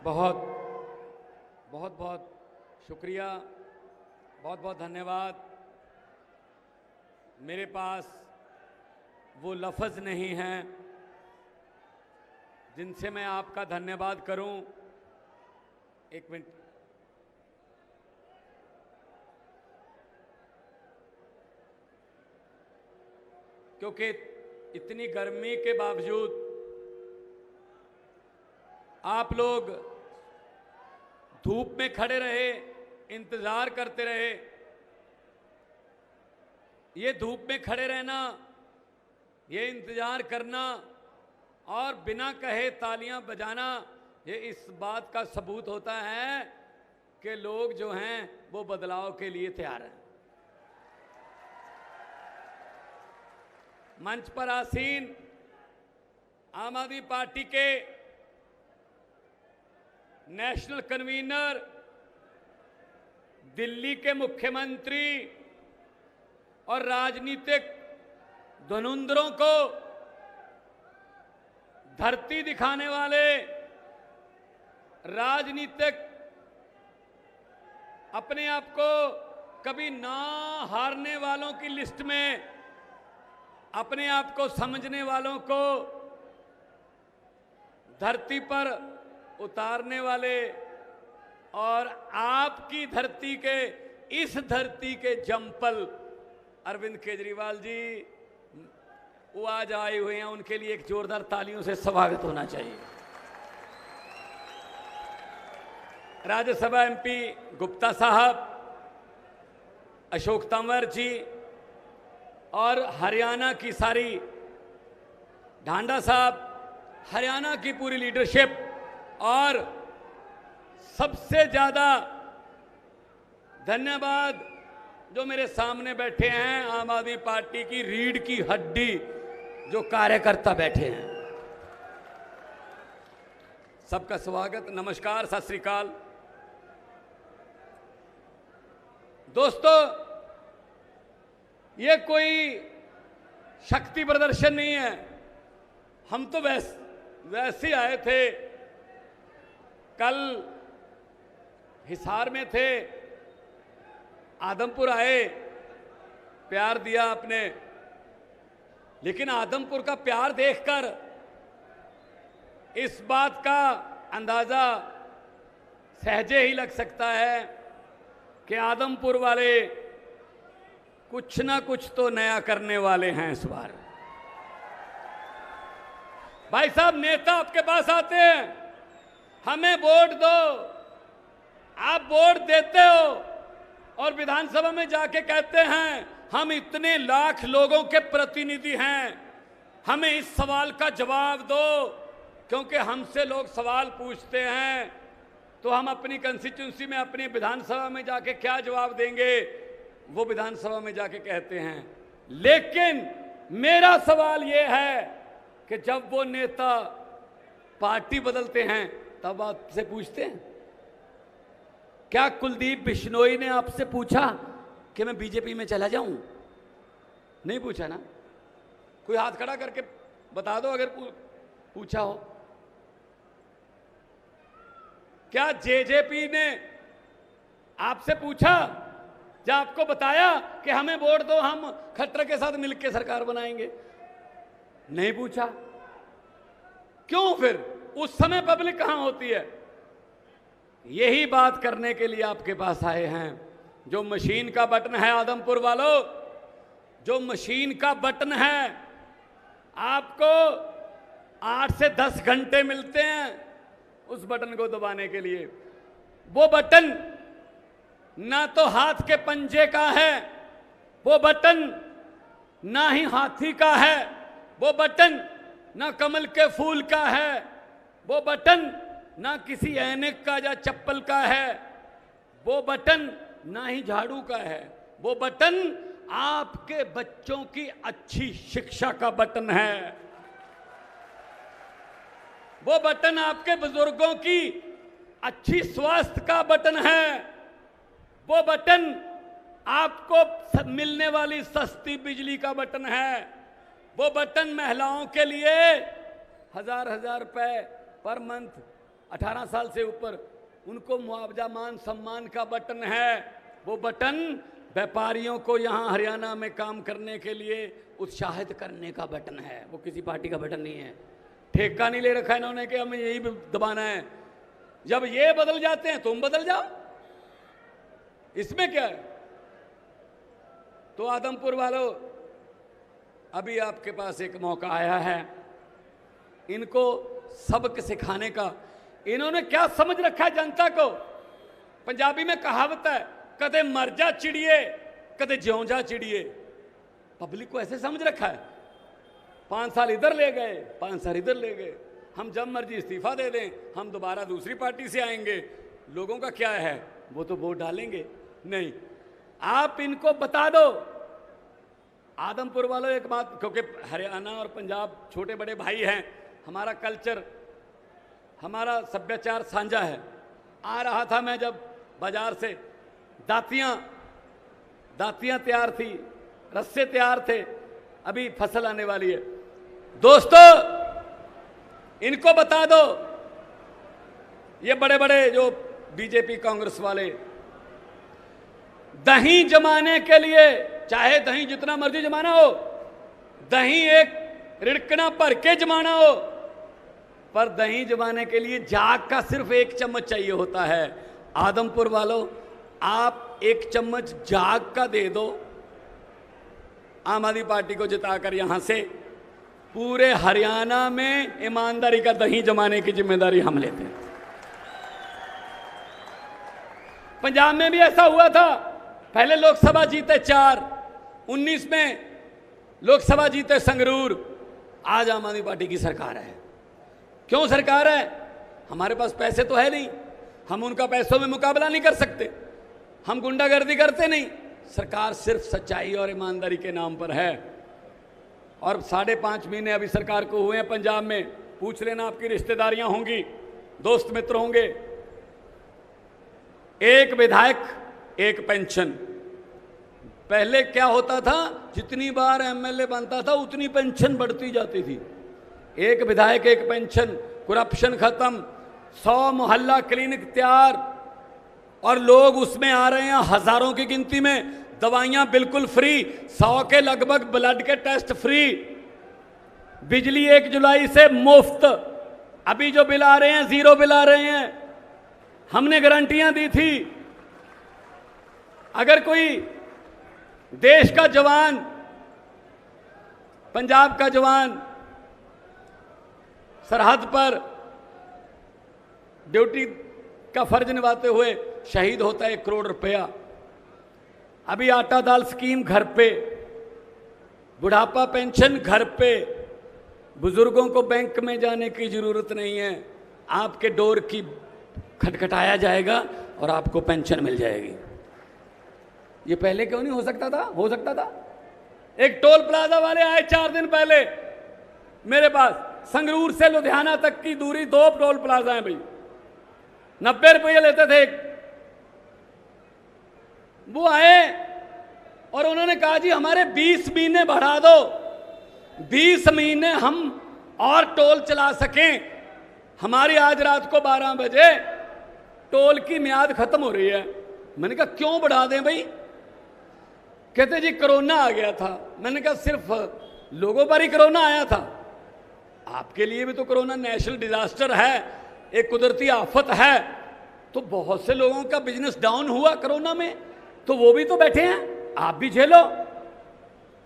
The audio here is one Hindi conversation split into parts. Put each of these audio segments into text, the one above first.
बहुत बहुत बहुत शुक्रिया, बहुत बहुत धन्यवाद। मेरे पास वो लफ्ज़ नहीं हैं जिनसे मैं आपका धन्यवाद करूं। एक मिनट, क्योंकि इतनी गर्मी के बावजूद आप लोग धूप में खड़े रहे, इंतजार करते रहे। ये धूप में खड़े रहना, ये इंतजार करना और बिना कहे तालियां बजाना, ये इस बात का सबूत होता है कि लोग जो हैं वो बदलाव के लिए तैयार हैं। मंच पर आसीन आम आदमी पार्टी के नेशनल कन्वीनर, दिल्ली के मुख्यमंत्री और राजनीतिक धुरंधरों को धरती दिखाने वाले, राजनीतिक अपने आप को कभी ना हारने वालों की लिस्ट में अपने आप को समझने वालों को धरती पर उतारने वाले और आपकी धरती के, इस धरती के जम्पल अरविंद केजरीवाल जी वो आज आए हुए हैं। उनके लिए एक जोरदार तालियों से स्वागत होना चाहिए। राज्यसभा एमपी गुप्ता साहब, अशोक तंवर जी और हरियाणा की सारी, ढांडा साहब, हरियाणा की पूरी लीडरशिप और सबसे ज्यादा धन्यवाद जो मेरे सामने बैठे हैं आम आदमी पार्टी की रीढ़ की हड्डी जो कार्यकर्ता बैठे हैं। सबका स्वागत, नमस्कार, सत श्री अकाल। दोस्तों, ये कोई शक्ति प्रदर्शन नहीं है। हम तो वैसे आए थे, कल हिसार में थे, आदमपुर आए, प्यार दिया आपने, लेकिन आदमपुर का प्यार देखकर इस बात का अंदाजा सहजे ही लग सकता है कि आदमपुर वाले कुछ ना कुछ तो नया करने वाले हैं इस बार। भाई साहब, नेता आपके पास आते हैं, हमें वोट दो, आप वोट देते हो और विधानसभा में जाके कहते हैं हम इतने लाख लोगों के प्रतिनिधि हैं, हमें इस सवाल का जवाब दो, क्योंकि हमसे लोग सवाल पूछते हैं तो हम अपनी कंस्टिट्यूंसी में, अपनी विधानसभा में जाके क्या जवाब देंगे, वो विधानसभा में जाके कहते हैं। लेकिन मेरा सवाल ये है कि जब वो नेता पार्टी बदलते हैं तब आपसे पूछते हैं? क्या कुलदीप बिश्नोई ने आपसे पूछा कि मैं बीजेपी में चला जाऊं? नहीं पूछा ना। कोई हाथ खड़ा करके बता दो अगर पूछा हो। क्या जेजेपी ने आपसे पूछा, जब आपको बताया कि हमें वोट दो, हम खट्टर के साथ मिलकर सरकार बनाएंगे? नहीं पूछा। क्यों? फिर उस समय पब्लिक कहां होती है? यही बात करने के लिए आपके पास आए हैं। जो मशीन का बटन है, आदमपुर वालों, जो मशीन का बटन है, आपको 8 से 10 घंटे मिलते हैं उस बटन को दबाने के लिए। वो बटन ना तो हाथ के पंजे का है, वो बटन ना ही हाथी का है, वो बटन ना कमल के फूल का है, वो बटन ना किसी ऐनक का या चप्पल का है, वो बटन ना ही झाड़ू का है, वो बटन आपके बच्चों की अच्छी शिक्षा का बटन है, वो बटन आपके बुजुर्गों की अच्छी स्वास्थ्य का बटन है, वो बटन आपको मिलने वाली सस्ती बिजली का बटन है, वो बटन महिलाओं के लिए 1000 रुपए पर मंथ 18 साल से ऊपर, उनको मुआवजा मान सम्मान का बटन है। वो बटन व्यापारियों को यहाँ हरियाणा में काम करने के लिए उत्साहित करने का बटन है, वो किसी पार्टी का बटन नहीं है। ठेका नहीं ले रखा इन्होंने कि हमें यही दबाना है। जब ये बदल जाते हैं तुम बदल जाओ, इसमें क्या है। तो आदमपुर वालों, अभी आपके पास एक मौका आया है इनको सबक सिखाने का। इन्होंने क्या समझ रखा है जनता को। पंजाबी में कहावत है, कदे मर जा चिड़िए कदे ज्यों जा चिड़िए। पब्लिक को ऐसे समझ रखा है, 5 साल इधर ले गए 5 साल इधर ले गए, हम जब मर्जी इस्तीफा दे दें, हम दोबारा दूसरी पार्टी से आएंगे। लोगों का क्या है, वो तो वोट डालेंगे नहीं। आप इनको बता दो। आदमपुर वालों एक बात, क्योंकि हरियाणा और पंजाब छोटे बड़े भाई हैं, हमारा कल्चर हमारा सभ्याचार साझा है। आ रहा था मैं जब बाजार से, दातियां तैयार थी, रस्से तैयार थे, अभी फसल आने वाली है। दोस्तों इनको बता दो, ये बड़े बड़े जो बीजेपी कांग्रेस वाले दही जमाने के लिए, चाहे दही जितना मर्जी जमाना हो, दही एक रिड़कना भर के जमाना हो, पर दही जमाने के लिए जाग का सिर्फ 1 चम्मच चाहिए होता है। आदमपुर वालों, आप 1 चम्मच जाग का दे दो, आम आदमी पार्टी को जिताकर यहां से पूरे हरियाणा में ईमानदारी का दही जमाने की जिम्मेदारी हम लेते हैं। पंजाब में भी ऐसा हुआ था, पहले लोकसभा जीते 4, 19 में लोकसभा जीते संगरूर। आज आम आदमी पार्टी की सरकार है। क्यों सरकार है? हमारे पास पैसे तो है नहीं, हम उनका पैसों में मुकाबला नहीं कर सकते, हम गुंडागर्दी करते नहीं। सरकार सिर्फ सच्चाई और ईमानदारी के नाम पर है। और 5.5 महीने अभी सरकार को हुए हैं पंजाब में। पूछ लेना, आपकी रिश्तेदारियां होंगी, दोस्त मित्र होंगे। 1 विधायक 1 पेंशन। पहले क्या होता था, जितनी बार एमएलए बनता था उतनी पेंशन बढ़ती जाती थी। 1 विधायक 1 पेंशन, करप्शन खत्म, 100 मोहल्ला क्लिनिक तैयार, और लोग उसमें आ रहे हैं हजारों की गिनती में। दवाइयां बिल्कुल फ्री, 100 के लगभग ब्लड के टेस्ट फ्री, बिजली 1 जुलाई से मुफ्त। अभी जो बिल आ रहे हैं 0 बिल आ रहे हैं। हमने गारंटियां दी थी, अगर कोई देश का जवान, पंजाब का जवान सरहद पर ड्यूटी का फर्ज निभाते हुए शहीद होता है, 1 करोड़ रुपया। अभी आटा दाल स्कीम घर पे, बुढ़ापा पेंशन घर पे, बुजुर्गों को बैंक में जाने की जरूरत नहीं है, आपके डोर की खटखटाया जाएगा और आपको पेंशन मिल जाएगी। ये पहले क्यों नहीं हो सकता था? हो सकता था। एक टोल प्लाजा वाले आए 4 दिन पहले मेरे पास, संगरूर से लुधियाना तक की दूरी 2 टोल प्लाजा है भाई, 90 रुपये लेते थे। वो आए और उन्होंने कहा जी हमारे 20 महीने बढ़ा दो, 20 महीने हम और टोल चला सकें। हमारी आज रात को 12 बजे टोल की मियाद खत्म हो रही है। मैंने कहा क्यों बढ़ा दें भाई? कहते जी कोरोना आ गया था। मैंने कहा सिर्फ लोगों पर ही कोरोना आया था? आपके लिए भी तो कोरोना नेशनल डिजास्टर है, एक कुदरती आफत है। तो बहुत से लोगों का बिजनेस डाउन हुआ कोरोना में, तो वो भी तो बैठे हैं, आप भी झेलो।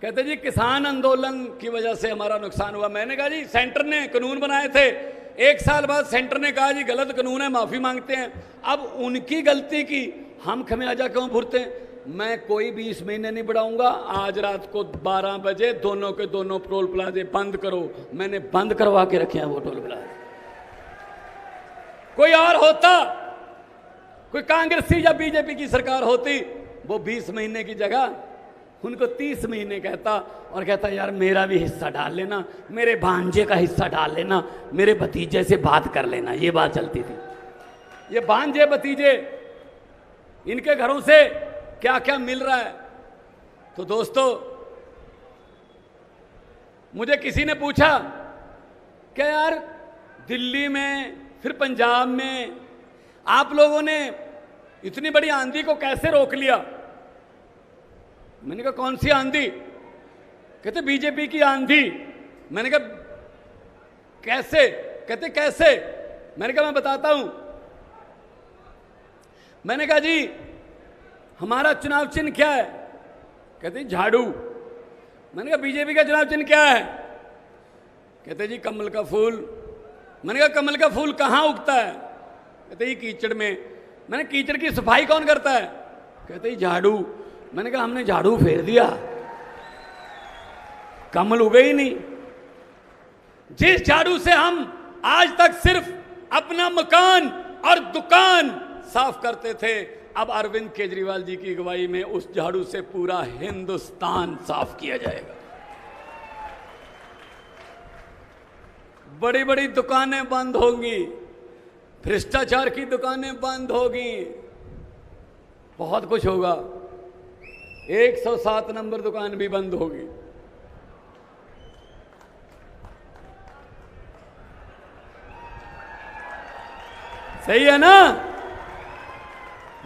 कहते जी किसान आंदोलन की वजह से हमारा नुकसान हुआ। मैंने कहा जी सेंटर ने कानून बनाए थे, 1 साल बाद सेंटर ने कहा जी गलत कानून है, माफी मांगते हैं। अब उनकी गलती की हम खमियाजा क्यों भुगते हैं? मैं कोई 20 महीने नहीं बढ़ाऊंगा। आज रात को 12 बजे दोनों के दोनों टोल प्लाजे बंद करो। मैंने बंद करवा के रखे हैं वो टोल प्लाजे। कोई और होता, कोई कांग्रेसी या बीजेपी की सरकार होती, वो 20 महीने की जगह उनको 30 महीने कहता और कहता यार मेरा भी हिस्सा डाल लेना, मेरे भांजे का हिस्सा डाल लेना, मेरे भतीजे से बात कर लेना। ये बात चलती थी। ये भांजे भतीजे, इनके घरों से क्या क्या मिल रहा है। तो दोस्तों मुझे किसी ने पूछा कि यार दिल्ली में फिर पंजाब में आप लोगों ने इतनी बड़ी आंधी को कैसे रोक लिया? मैंने कहा कौन सी आंधी? कहते बीजेपी की आंधी। मैंने कहा कैसे? कहते कैसे? मैंने कहा मैं बताता हूं। मैंने कहा जी हमारा चुनाव चिन्ह क्या है? कहते झाड़ू। मैंने कहा बीजेपी का चुनाव चिन्ह क्या है? कहते जी कमल का फूल। मैंने कहा कमल का फूल कहां उगता है? कहते जी कीचड़ में। मैंने कीचड़ की सफाई कौन करता है? कहते जी झाड़ू। मैंने कहा हमने झाड़ू फेर दिया, कमल उगे ही नहीं। जिस झाड़ू से हम आज तक सिर्फ अपना मकान और दुकान साफ करते थे, अब अरविंद केजरीवाल जी की अगुवाई में उस झाड़ू से पूरा हिंदुस्तान साफ किया जाएगा। बड़ी बड़ी दुकानें बंद होंगी, भ्रष्टाचार की दुकानें बंद होगी, बहुत कुछ होगा। 107 नंबर दुकान भी बंद होगी। सही है ना?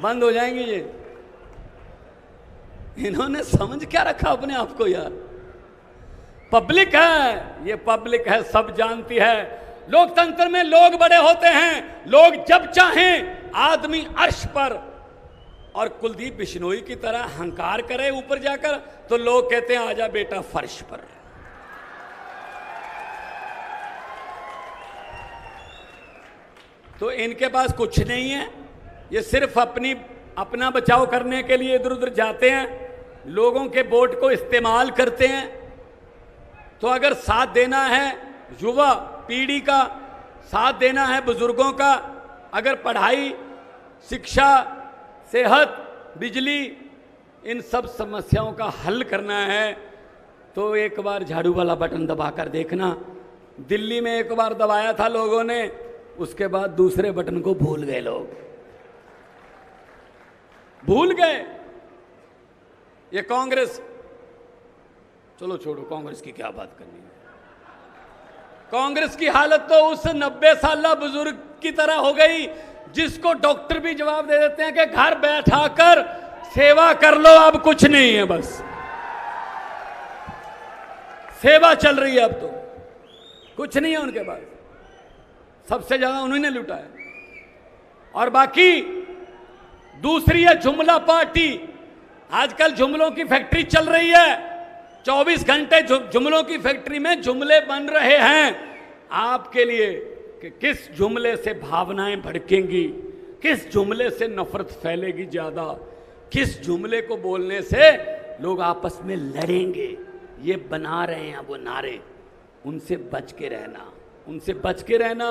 बंद हो जाएंगे ये। इन्होंने समझ क्या रखा अपने आप को यार? पब्लिक है, ये पब्लिक है, सब जानती है। लोकतंत्र में लोग बड़े होते हैं। लोग जब चाहें आदमी अर्श पर और कुलदीप बिश्नोई की तरह हंकार करे ऊपर जाकर, तो लोग कहते हैं आजा बेटा फर्श पर। तो इनके पास कुछ नहीं है, ये सिर्फ अपना बचाव करने के लिए इधर उधर जाते हैं, लोगों के वोट को इस्तेमाल करते हैं। तो अगर साथ देना है युवा पीढ़ी का, साथ देना है बुजुर्गों का, अगर पढ़ाई, शिक्षा, सेहत, बिजली, इन सब समस्याओं का हल करना है, तो एक बार झाड़ू वाला बटन दबाकर देखना। दिल्ली में एक बार दबाया था लोगों ने, उसके बाद दूसरे बटन को भूल गए लोग, भूल गए। ये कांग्रेस, चलो छोड़ो, कांग्रेस की क्या बात करनी है। कांग्रेस की हालत तो उस 90 साल बुजुर्ग की तरह हो गई जिसको डॉक्टर भी जवाब दे देते हैं कि घर बैठाकर सेवा कर लो, अब कुछ नहीं है, बस सेवा चल रही है, अब तो कुछ नहीं है उनके पास। सबसे ज्यादा उन्होंने लूटा है। और बाकी दूसरी है जुमला पार्टी। आजकल जुमलों की फैक्ट्री चल रही है, 24 घंटे जुमलों की फैक्ट्री में जुमले बन रहे हैं आपके लिए कि किस जुमले से भावनाएं भड़केंगी, किस जुमले से नफरत फैलेगी ज्यादा, किस जुमले को बोलने से लोग आपस में लड़ेंगे। ये बना रहे हैं वो नारे, उनसे बच के रहना, उनसे बच के रहना।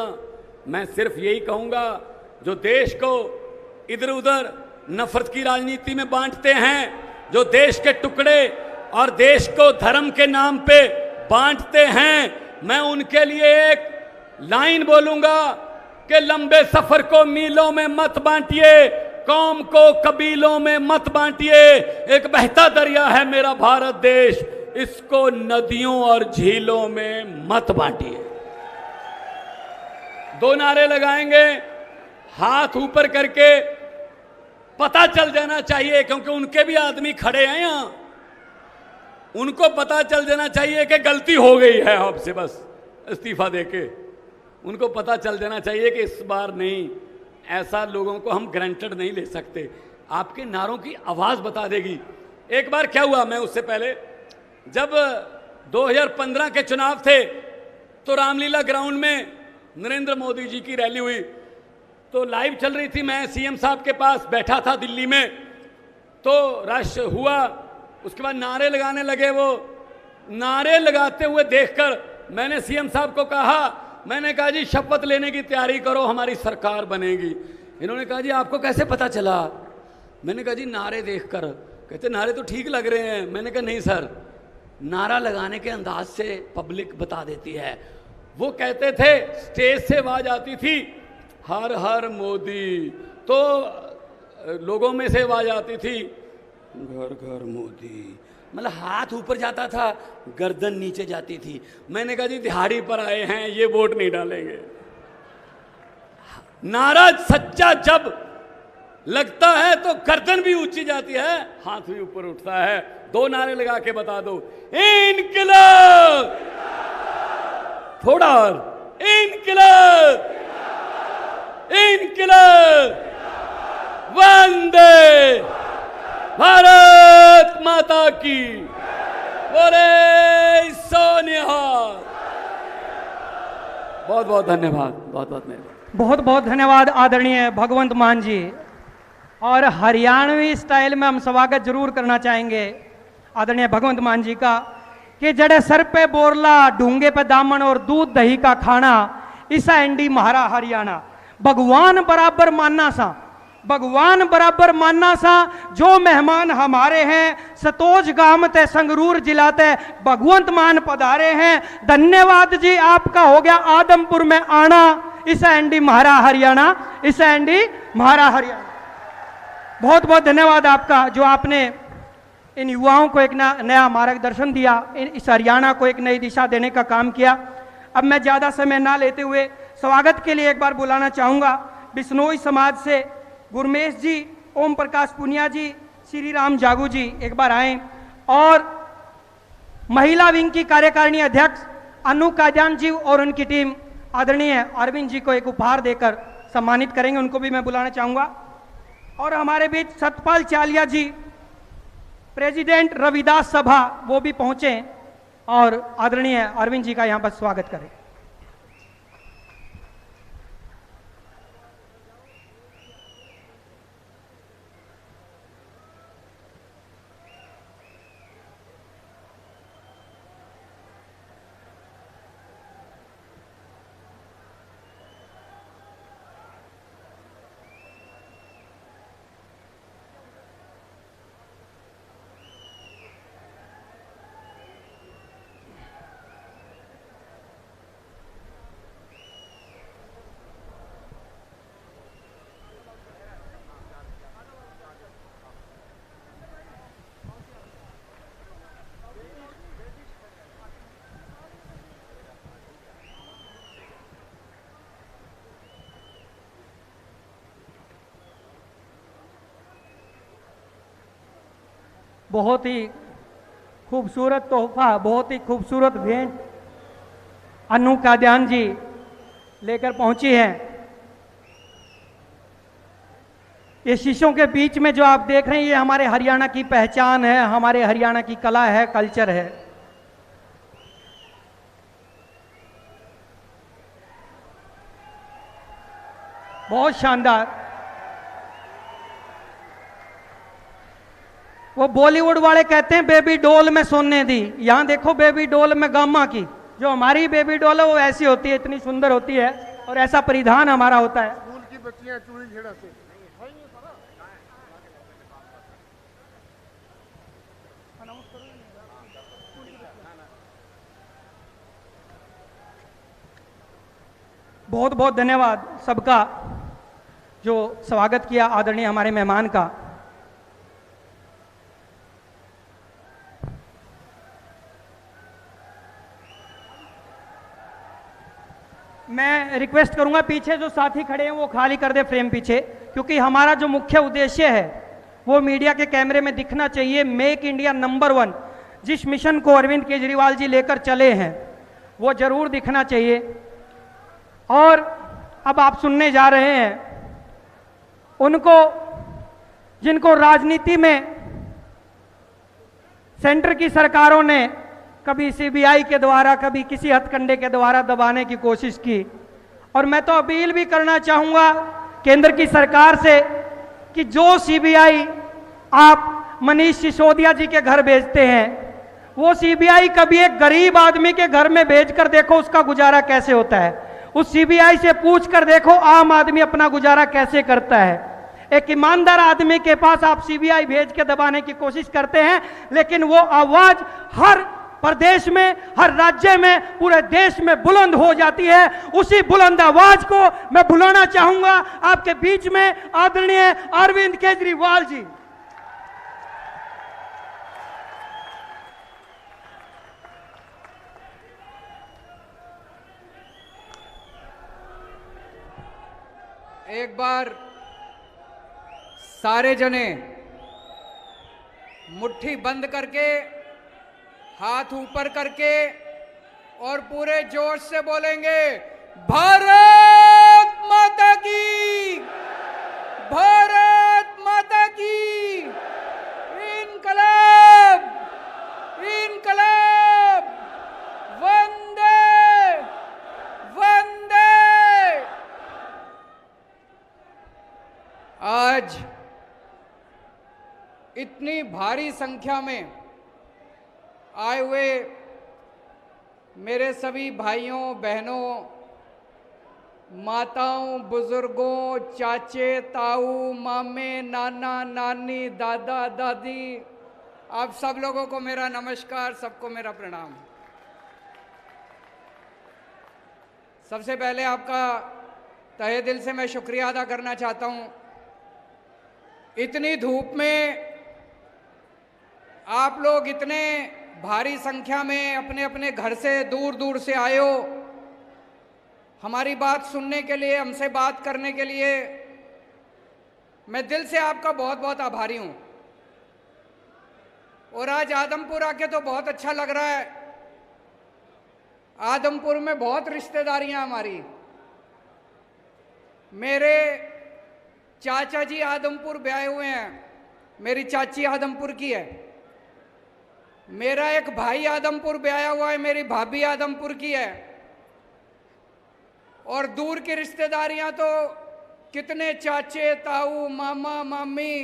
मैं सिर्फ यही कहूंगा, जो देश को इधर उधर नफरत की राजनीति में बांटते हैं, जो देश के टुकड़े और देश को धर्म के नाम पे बांटते हैं, मैं उनके लिए एक लाइन बोलूंगा कि लंबे सफर को मीलों में मत बांटिए, कौम को कबीलों में मत बांटिए। एक बहता दरिया है मेरा भारत देश, इसको नदियों और झीलों में मत बांटिए। 2 नारे लगाएंगे, हाथ ऊपर करके, पता चल जाना चाहिए, क्योंकि उनके भी आदमी खड़े हैं यहां, उनको पता चल जाना चाहिए कि गलती हो गई है आपसे, बस इस्तीफा देके उनको पता चल जाना चाहिए कि इस बार नहीं। ऐसा लोगों को हम ग्रांटेड नहीं ले सकते। आपके नारों की आवाज बता देगी। एक बार क्या हुआ, मैं उससे पहले जब 2015 के चुनाव थे तो रामलीला ग्राउंड में नरेंद्र मोदी जी की रैली हुई, तो लाइव चल रही थी, मैं सीएम साहब के पास बैठा था दिल्ली में, तो रश हुआ, उसके बाद नारे लगाने लगे। वो नारे लगाते हुए देखकर मैंने सीएम साहब को कहा, मैंने कहा जी शपथ लेने की तैयारी करो, हमारी सरकार बनेगी। इन्होंने कहा जी आपको कैसे पता चला? मैंने कहा जी नारे देखकर। कहते नारे तो ठीक लग रहे हैं। मैंने कहा नहीं सर, नारा लगाने के अंदाज से पब्लिक बता देती है। वो कहते थे, स्टेज से आवाज आती थी हर हर मोदी, तो लोगों में से आवाज आती थी घर घर मोदी, मतलब हाथ ऊपर जाता था, गर्दन नीचे जाती थी। मैंने कहा जी दिहाड़ी पर आए हैं, ये वोट नहीं डालेंगे। नाराज सच्चा जब लगता है तो गर्दन भी ऊंची जाती है, हाथ भी ऊपर उठता है। 2 नारे लगा के बता दो, इनकलाब, थोड़ा और, इनकलाब, इनकलाब, वंदे भारत माता की, बोले सोनिया। बहुत बहुत धन्यवाद, बहुत बहुत धन्यवाद। बहुत बहुत धन्यवाद आदरणीय भगवंत मान जी। और हरियाणवी स्टाइल में हम स्वागत जरूर करना चाहेंगे आदरणीय भगवंत मान जी का कि जड़े सर पे बोरला, ढूंगे पे दामन और दूध दही का खाना, ईसा एंडी महारा हरियाणा। भगवान बराबर मानना सा, भगवान बराबर मानना सा। जो मेहमान हमारे हैं सतोज गांव ते संगरूर जिला ते भगवंत मान पधारे हैं। धन्यवाद जी, आपका हो गया आदमपुर में आना। ईसा एंडी महारा हरियाणा, ईसा एंडी महारा हरियाणा। बहुत बहुत धन्यवाद आपका, जो आपने इन युवाओं को एक नया मार्गदर्शन दिया, इस हरियाणा को एक नई दिशा देने का काम किया। अब मैं ज़्यादा समय ना लेते हुए स्वागत के लिए एक बार बुलाना चाहूँगा बिश्नोई समाज से गुरमेश जी, ओम प्रकाश पुनिया जी, श्री राम जागू जी एक बार आए। और महिला विंग की कार्यकारिणी अध्यक्ष अनु काजान जी और उनकी टीम आदरणीय अरविंद जी को एक उपहार देकर सम्मानित करेंगे, उनको भी मैं बुलाना चाहूँगा। और हमारे बीच सतपाल चालिया जी, प्रेसिडेंट रविदास सभा, वो भी पहुँचे और आदरणीय अरविंद जी का यहाँ पर स्वागत करें। बहुत ही खूबसूरत तोहफा, बहुत ही खूबसूरत भेंट अनु काद्यान जी लेकर पहुंची हैं। ये शीशों के बीच में जो आप देख रहे हैं, ये हमारे हरियाणा की पहचान है, हमारे हरियाणा की कला है, कल्चर है। बहुत शानदार। वो बॉलीवुड वाले कहते हैं बेबी डॉल में सोने दी, यहां देखो बेबी डॉल में गामा की। जो हमारी बेबी डॉल है वो ऐसी होती है, इतनी सुंदर होती है, और ऐसा परिधान हमारा होता है। फूल की बच्चियां चूड़ी छेड़ा से। बहुत बहुत धन्यवाद सबका जो स्वागत किया आदरणीय हमारे मेहमान का। मैं रिक्वेस्ट करूंगा पीछे जो साथी खड़े हैं वो खाली कर दे फ्रेम पीछे, क्योंकि हमारा जो मुख्य उद्देश्य है वो मीडिया के कैमरे में दिखना चाहिए। मेक इंडिया नंबर 1 जिस मिशन को अरविंद केजरीवाल जी लेकर चले हैं वो जरूर दिखना चाहिए। और अब आप सुनने जा रहे हैं उनको जिनको राजनीति में सेंटर की सरकारों ने कभी सीबीआई के द्वारा, कभी किसी हथकंडे के द्वारा दबाने की कोशिश की। और मैं तो अपील भी करना चाहूंगा केंद्र की सरकार से कि जो सीबीआई आप मनीष सिसोदिया जी के घर भेजते हैं, वो सीबीआई कभी एक गरीब आदमी के घर में भेजकर देखो उसका गुजारा कैसे होता है। उस सीबीआई से पूछ कर देखो आम आदमी अपना गुजारा कैसे करता है। एक ईमानदार आदमी के पास आप सीबीआई भेज के दबाने की कोशिश करते हैं, लेकिन वो आवाज हर प्रदेश में, हर राज्य में, पूरे देश में बुलंद हो जाती है। उसी बुलंद आवाज को मैं बुलाना चाहूंगा आपके बीच में आदरणीय अरविंद केजरीवाल जी। एक बार सारे जने मुट्ठी बंद करके, हाथ ऊपर करके और पूरे जोश से बोलेंगे, भारत माता की, भारत माता की, इनकलाब, इनकलाब, वंदे, वंदे। आज इतनी भारी संख्या में आए हुए मेरे सभी भाइयों बहनों, माताओं, बुजुर्गों, चाचे, ताऊ, मामे, नाना, नानी, दादा, दादी, आप सब लोगों को मेरा नमस्कार, सबको मेरा प्रणाम। सबसे पहले आपका तहे दिल से मैं शुक्रिया अदा करना चाहता हूं। इतनी धूप में आप लोग इतने भारी संख्या में अपने अपने घर से दूर दूर से आए हो, हमारी बात सुनने के लिए, हमसे बात करने के लिए। मैं दिल से आपका बहुत बहुत आभारी हूं। और आज आदमपुर आके तो बहुत अच्छा लग रहा है। आदमपुर में बहुत रिश्तेदारियां हमारी। मेरे चाचा जी आदमपुर ब्याहे हुए हैं, मेरी चाची आदमपुर की है। मेरा एक भाई आदमपुर ब्याया हुआ है, मेरी भाभी आदमपुर की है। और दूर की रिश्तेदारियां तो कितने चाचे, ताऊ, मामा, मामी,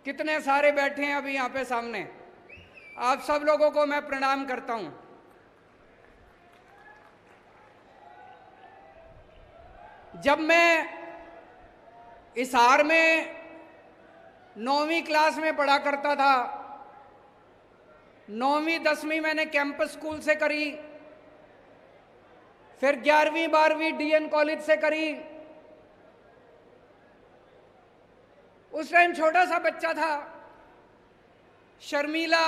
कितने सारे बैठे हैं अभी यहाँ पे सामने। आप सब लोगों को मैं प्रणाम करता हूं। जब मैं हिसार में 9वीं क्लास में पढ़ा करता था, 9वीं 10वीं मैंने कैंपस स्कूल से करी, फिर 11वीं 12वीं डीएन कॉलेज से करी। उस टाइम छोटा सा बच्चा था, शर्मीला,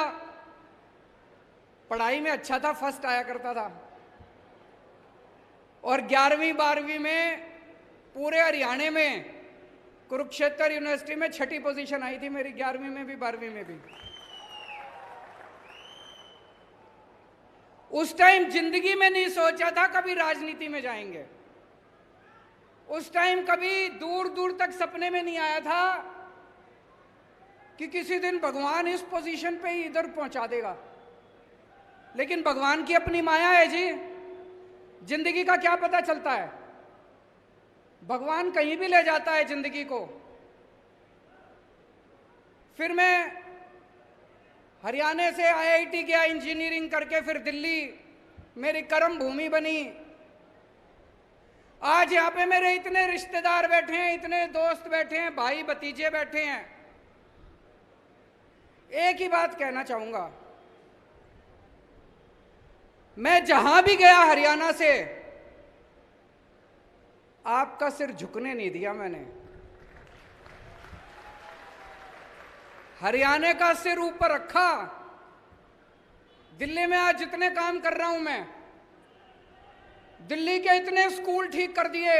पढ़ाई में अच्छा था, फर्स्ट आया करता था। और 11वीं 12वीं में पूरे हरियाणा में कुरुक्षेत्र यूनिवर्सिटी में 6ठी पोजीशन आई थी मेरी, 11वीं में भी 12वीं में भी। उस टाइम जिंदगी में नहीं सोचा था कभी राजनीति में जाएंगे। उस टाइम कभी दूर दूर तक सपने में नहीं आया था कि किसी दिन भगवान इस पोजीशन पे ही इधर पहुंचा देगा। लेकिन भगवान की अपनी माया है जी, जिंदगी का क्या पता चलता है, भगवान कहीं भी ले जाता है जिंदगी को। फिर मैं हरियाणा से आईआईटी गया इंजीनियरिंग करके, फिर दिल्ली मेरी कर्म भूमि बनी। आज यहाँ पे मेरे इतने रिश्तेदार बैठे हैं, इतने दोस्त बैठे हैं, भाई भतीजे बैठे हैं। एक ही बात कहना चाहूंगा, मैं जहां भी गया हरियाणा से, आपका सिर झुकने नहीं दिया मैंने। हरियाणा का सिर ऊपर रखा। दिल्ली में आज जितने काम कर रहा हूं मैं, दिल्ली के इतने स्कूल ठीक कर दिए,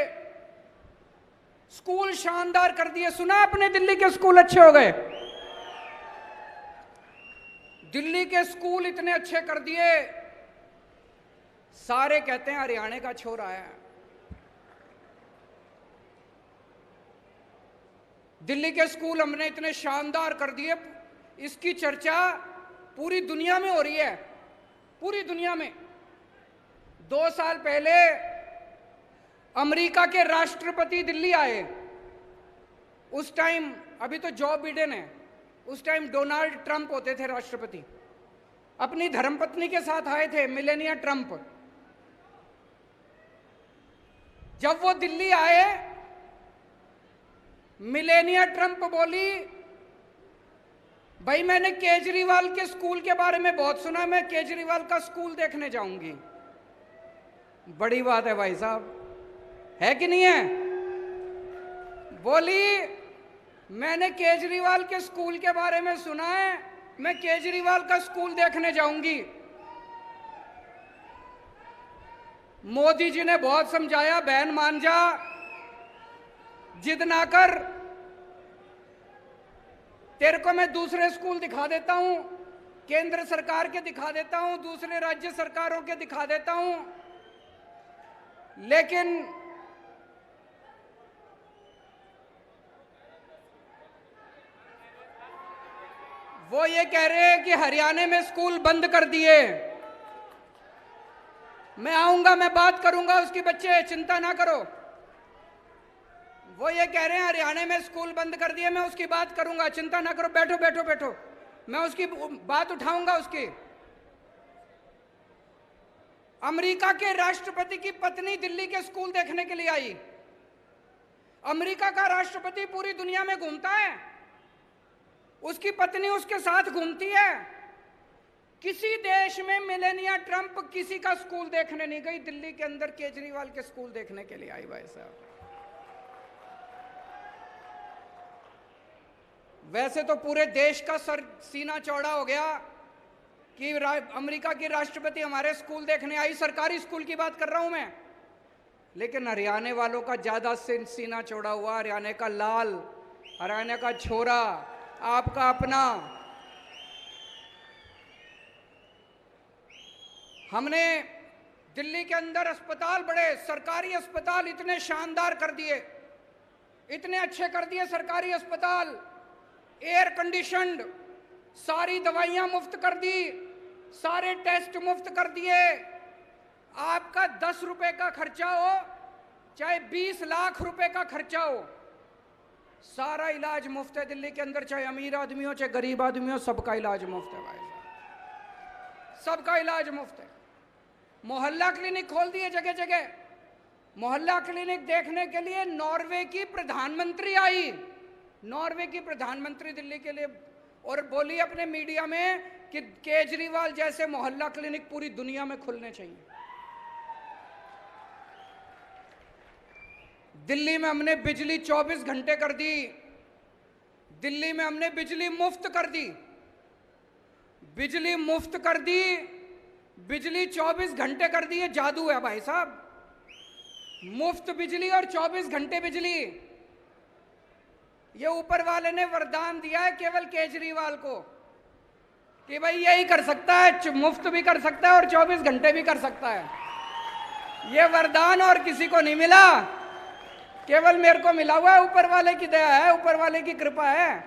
स्कूल शानदार कर दिए। सुना आपने दिल्ली के स्कूल अच्छे हो गए? दिल्ली के स्कूल इतने अच्छे कर दिए, सारे कहते हैं हरियाणा का छोरा है। दिल्ली के स्कूल हमने इतने शानदार कर दिए, इसकी चर्चा पूरी दुनिया में हो रही है, पूरी दुनिया में। 2 साल पहले अमेरिका के राष्ट्रपति दिल्ली आए। उस टाइम, अभी तो जो बिडेन है, उस टाइम डोनाल्ड ट्रंप होते थे राष्ट्रपति। अपनी धर्मपत्नी के साथ आए थे, मिलेनिया ट्रंप। जब वो दिल्ली आए, मिलेनिया ट्रंप बोली, भाई मैंने केजरीवाल के स्कूल के बारे में बहुत सुना, मैं केजरीवाल का स्कूल देखने जाऊंगी। बड़ी बात है भाई साहब, है कि नहीं है? बोली मैंने केजरीवाल के स्कूल के बारे में सुना है, मैं केजरीवाल का स्कूल देखने जाऊंगी। मोदी जी ने बहुत समझाया, बहन मान जा, जिद ना कर, तेरे को मैं दूसरे स्कूल दिखा देता हूं, केंद्र सरकार के दिखा देता हूं, दूसरे राज्य सरकारों के दिखा देता हूं, लेकिन वो ये कह रहे हैं कि हरियाणा में स्कूल बंद कर दिए। मैं आऊंगा, मैं बात करूंगा उसके बच्चे, चिंता ना करो। वो ये कह रहे हैं हरियाणा में स्कूल बंद कर दिए, मैं उसकी बात करूंगा, चिंता ना करो, बैठो बैठो बैठो, मैं उसकी बात उठाऊंगा उसकी। अमेरिका के राष्ट्रपति की पत्नी दिल्ली के स्कूल देखने के लिए आई। अमेरिका का राष्ट्रपति पूरी दुनिया में घूमता है, उसकी पत्नी उसके साथ घूमती है। किसी देश में मेलानिया ट्रंप किसी का स्कूल देखने नहीं गई, दिल्ली के अंदर केजरीवाल के स्कूल देखने के लिए आई। भाई साहब, वैसे तो पूरे देश का सीना चौड़ा हो गया कि अमेरिका की राष्ट्रपति हमारे स्कूल देखने आई, सरकारी स्कूल की बात कर रहा हूं मैं, लेकिन हरियाणा वालों का ज्यादा सीना चौड़ा हुआ। हरियाणा का लाल, हरियाणा का छोरा, आपका अपना। हमने दिल्ली के अंदर अस्पताल, बड़े सरकारी अस्पताल इतने शानदार कर दिए, इतने अच्छे कर दिए सरकारी अस्पताल, एयर कंडीशनड, सारी दवाइयां मुफ्त कर दी, सारे टेस्ट मुफ्त कर दिए। आपका 10 रुपए का खर्चा हो चाहे 20 लाख रुपए का खर्चा हो, सारा इलाज मुफ्त है दिल्ली के अंदर, चाहे अमीर आदमी हो चाहे गरीब आदमी हो, सबका इलाज मुफ्त है भाई साहब, सबका इलाज मुफ्त है। मोहल्ला क्लिनिक खोल दिए जगह जगह। मोहल्ला क्लिनिक देखने के लिए नॉर्वे की प्रधानमंत्री आई, नॉर्वे की प्रधानमंत्री दिल्ली के लिए, और बोली अपने मीडिया में कि केजरीवाल जैसे मोहल्ला क्लिनिक पूरी दुनिया में खुलने चाहिए। दिल्ली में हमने बिजली 24 घंटे कर दी, दिल्ली में हमने बिजली मुफ्त कर दी, बिजली मुफ्त कर दी, बिजली 24 घंटे कर दी। ये जादू है भाई साहब, मुफ्त बिजली और 24 घंटे बिजली। ये ऊपर वाले ने वरदान दिया है केवल केजरीवाल को कि भाई यही कर सकता है, मुफ्त भी कर सकता है और 24 घंटे भी कर सकता है। ये वरदान और किसी को नहीं मिला, केवल मेरे को मिला हुआ है, ऊपर वाले की दया है, ऊपर वाले की कृपा है।